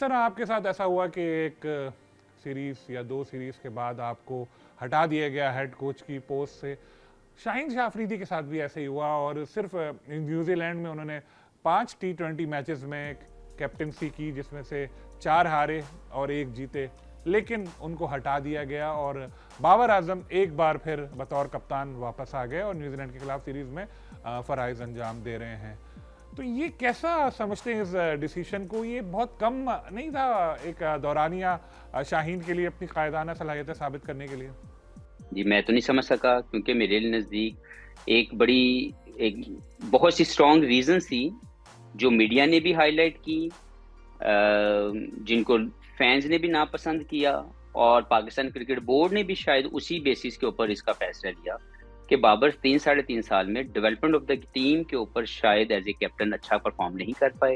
طرح آپ کے ساتھ ایسا ہوا کہ ایک سیریز یا 2 سیریز کے بعد آپ کو ہٹا دیا گیا ہیڈ کوچ کی پوسٹ سے؟ شاہین شاہ افریدی کے ساتھ بھی ایسے ہی ہوا، اور صرف نیوزی لینڈ میں انہوں نے 5 T20 میچز میں کیپٹنسی کی، جس میں سے 4 ہارے اور 1 جیتے، لیکن ان کو ہٹا دیا گیا اور بابر اعظم ایک بار پھر بطور کپتان واپس آ گئے اور نیوزی لینڈ کے خلاف سیریز میں فرائض انجام دے رہے ہیں۔ تو یہ کیسا سمجھتے ہیں اس ڈیسیشن کو؟ یہ بہت کم نہیں تھا ایک دورانیہ شاہین کے لیے اپنی قائدانہ صلاحیتیں ثابت کرنے کے لیے؟ جی میں تو نہیں سمجھ سکا، کیونکہ میرے نزدیک ایک بہت سی اسٹرانگ ریزنز تھی جو میڈیا نے بھی ہائی لائٹ کی، جن کو فینز نے بھی ناپسند کیا، اور پاکستان کرکٹ بورڈ نے بھی شاید اسی بیسس کے اوپر اس کا فیصلہ لیا کہ بابر 3-3.5 سال میں ڈیولپمنٹ آف دا ٹیم کے اوپر شاید ایز اے کیپٹن اچھا پرفارم نہیں کر پائے،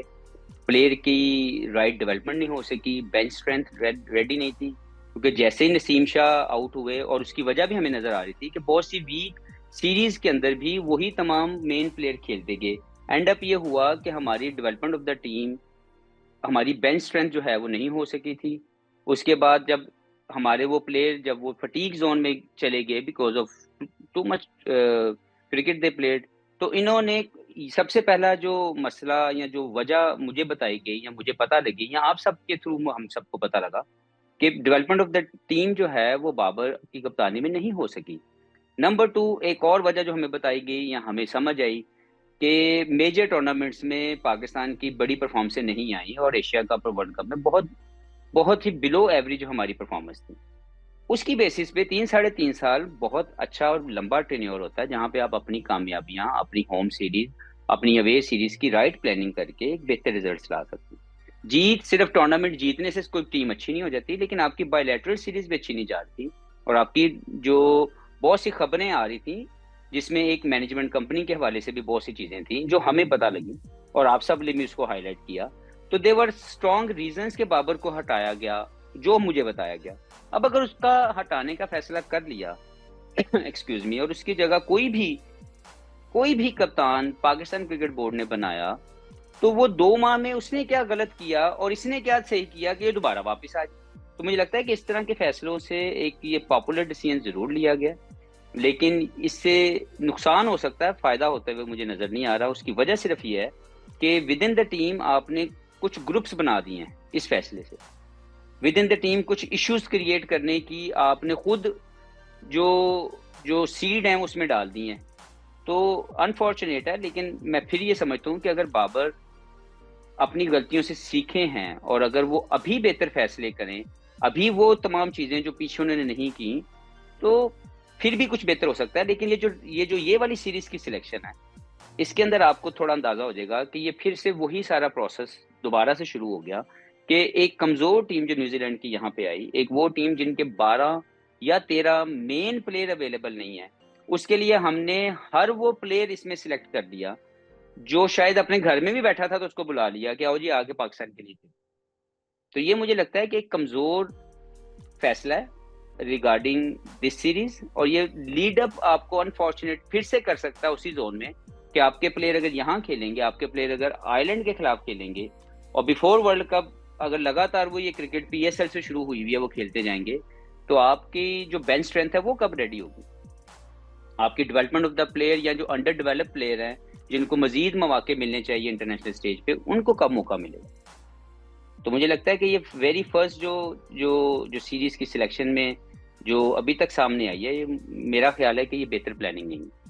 پلیئر کی رائٹ ڈیولپمنٹ نہیں ہو سکی، بینچ اسٹرینتھ ریڈی نہیں تھی، کیونکہ جیسے ہی نسیم شاہ آؤٹ ہوئے، اور اس کی وجہ بھی ہمیں نظر آ رہی تھی کہ بہت سی ویک سیریز کے اندر بھی وہی تمام مین پلیئر کھیلتے گئے، اینڈ اپ یہ ہوا کہ ہماری ڈیولپمنٹ آف دا ٹیم، ہماری بینچ اسٹرینتھ جو ہے وہ نہیں ہو سکی تھی۔ اس کے بعد جب ہمارے وہ پلیئر جب وہ فٹیگ زون میں چلے گئے because of too much cricket they played, تو انہوں نے سب سے پہلا جو مسئلہ یا جو وجہ مجھے بتائی گئی یا مجھے پتہ لگی یا آپ سب کے تھرو ہم سب کو پتہ لگا کہ ڈیولپمنٹ آف دا ٹیم جو ہے وہ بابر کی کپتانی میں نہیں ہو سکی۔ نمبر 2، ایک اور وجہ جو ہمیں بتائی گئی یا ہمیں سمجھ آئی کہ میجر ٹورنامنٹس میں پاکستان کی بڑی پرفارمنسیں نہیں آئیں، اور ایشیا کپ اور ورلڈ کپ میں بہت ہی بلو ایوریج ہماری پرفارمنس تھی۔ اس کی بیسس پہ 3-3.5 سال بہت اچھا اور لمبا ٹینیور ہوتا ہے، جہاں پہ آپ اپنی کامیابیاں، اپنی ہوم سیریز، اپنی اوے سیریز کی رائٹ پلاننگ کر کے ایک بہتر ریزلٹس لا سکتے ہیں۔ صرف ٹورنامنٹ جیتنے سے کوئی ٹیم اچھی نہیں ہو جاتی، لیکن آپ کی بائی لیٹرل سیریز بھی اچھی نہیں جاتی، اور آپ کی جو بہت سی خبریں آ رہی تھیں جس میں ایک مینجمنٹ کمپنی کے حوالے سے بھی بہت سی چیزیں تھیں جو ہمیں پتہ لگی اور آپ سب نے بھی اس کو ہائی لائٹ کیا، تو دیور اسٹرانگ ریزنس کہ بابر کو ہٹایا گیا جو مجھے بتایا گیا۔ اب اگر اس کا ہٹانے کا فیصلہ کر لیا ایکسکیوز می، اور اس کی جگہ کوئی بھی کپتان پاکستان کرکٹ بورڈ نے بنایا، تو وہ 2 ماہ میں اس نے کیا غلط کیا اور اس نے کیا صحیح کیا کہ یہ دوبارہ واپس آ جائے؟ تو مجھے لگتا ہے کہ اس طرح کے فیصلوں سے ایک یہ پاپولر ڈیسیژن ضرور لیا گیا، لیکن اس سے نقصان ہو سکتا ہے، فائدہ ہوتے ہوئے مجھے نظر نہیں آ رہا۔ اس کی وجہ صرف یہ ہے کہ ود ان دا ٹیم آپ نے کچھ گروپس بنا دیے ہیں اس فیصلے سے، ود ان دا ٹیم کچھ ایشوز کریٹ کرنے کی آپ نے خود جو سیڈ ہیں اس میں ڈال دی ہیں، تو انفارچونیٹ ہے۔ لیکن میں پھر یہ سمجھتا ہوں کہ اگر بابر اپنی غلطیوں سے سیکھے ہیں اور اگر وہ ابھی بہتر فیصلے کریں، ابھی وہ تمام چیزیں جو پیچھے انہوں نے نہیں کی، تو پھر بھی کچھ بہتر ہو سکتا ہے۔ لیکن یہ والی سیریز کی سلیکشن ہے، اس کے اندر آپ کو تھوڑا اندازہ ہو جائے گا کہ یہ پھر سے وہی سارا پروسیس دوبارہ سے شروع ہو گیا، کہ ایک کمزور ٹیم جو نیوزی لینڈ کی یہاں پہ آئی، ایک وہ ٹیم جن کے 12 یا 13 مین پلیئر اویلیبل نہیں ہیں، اس کے لیے ہم نے ہر وہ پلیئر اس میں سلیکٹ کر دیا جو شاید اپنے گھر میں بھی بیٹھا تھا تو اس کو بلا لیا کہ آؤ جی آگے پاکستان کے لیے۔ تو یہ مجھے لگتا ہے کہ ایک کمزور فیصلہ ہے ریگارڈنگ دس سیریز، اور یہ لیڈ اپ آپ کو انفارچونیٹ پھر سے کر سکتا ہے اسی زون میں کہ آپ کے پلیئر اگر یہاں کھیلیں گے، آپ کے پلیئر اگر آئرلینڈ کے خلاف کھیلیں گے، اور بیفور ورلڈ کپ اگر لگاتار وہ یہ کرکٹ PSL سے شروع ہوئی ہے وہ کھیلتے جائیں گے، تو آپ کی جو بینچ اسٹرینتھ ہے وہ کب ریڈی ہوگی؟ آپ کی ڈیولپمنٹ آف دا پلیئر یا جو انڈر ڈیولپ پلیئر ہیں جن کو مزید مواقع ملنے چاہیے انٹرنیشنل سٹیج پہ، ان کو کب موقع ملے گا؟ تو مجھے لگتا ہے کہ یہ ویری فرسٹ جو سیریز کی سلیکشن میں جو ابھی تک سامنے آئی ہے، یہ میرا خیال ہے کہ یہ بہتر پلاننگ نہیں ہے۔